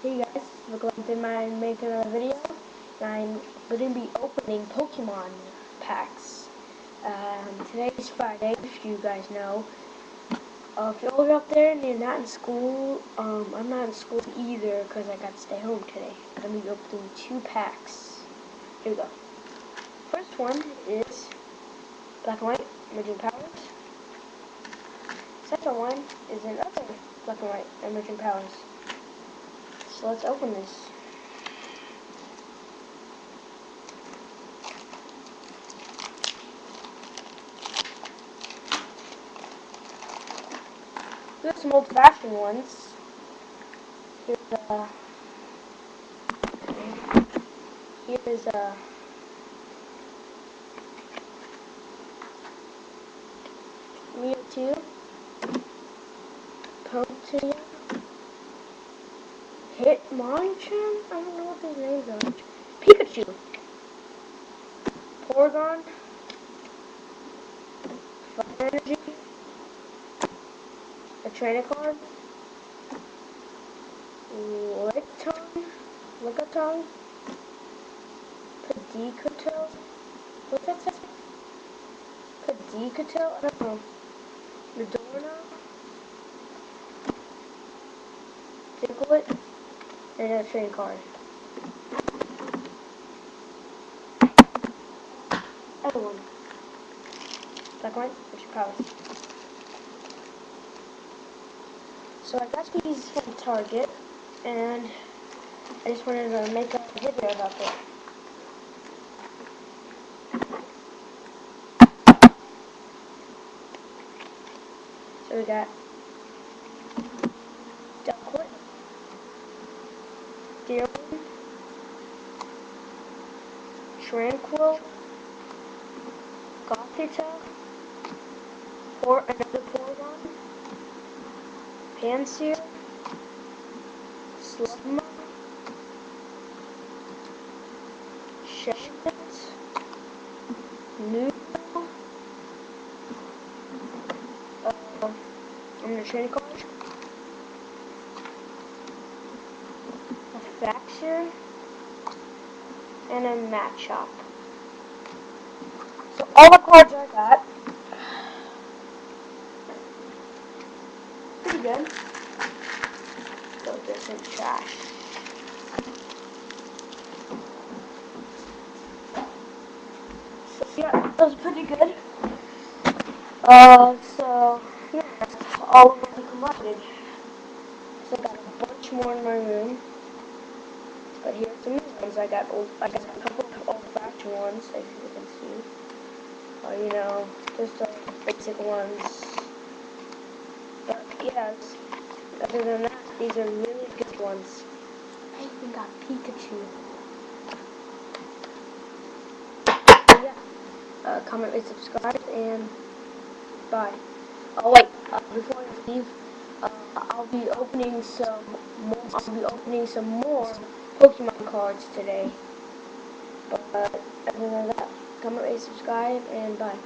Hey guys, welcome to my making another video. And I'm going to be opening Pokemon packs. Today's Friday, if you guys know. If you're older up there and you're not in school, I'm not in school either because I got to stay home today. I'm going to be opening 2 packs. Here we go. First one is Black and White Emerging Powers. Second one is another Black and White Emerging Powers. So let's open this. We have some old-fashioned ones. Here's Mewtwo, Pokemon, Hitmonchan. I don't know what these names are. Pikachu, Porygon, Fire Energy, a trainer card, Lickitung, Pidgeotto. What's that say? Pidgeotto? I don't know. Madonna, Diglett, and a train card. Other one. Black one, which is powers. So I got these from Target, and I just wanted to make a video about it. So we got Ducklet, Deerling, Tranquil, Gothita, another Porygon, Pansear, Slugma, Shelmet, Noodle, I'm going to training card, a Faxure, and a Machop. So all the cards I got, pretty good. So there's some trash. So yeah, that was pretty good. So yeah, that's all of them combined. So I got a bunch more in my room. But here's some new ones. I got a couple of old-fashioned ones, as you can see. You know, just the basic ones. But yes, other than that, these are really good ones. I even got Pikachu. So yeah, comment, rate, subscribe, and bye. Oh wait, before I leave, I'll be opening some more Pokemon cards today. But other than that, comment, rate, subscribe, and bye.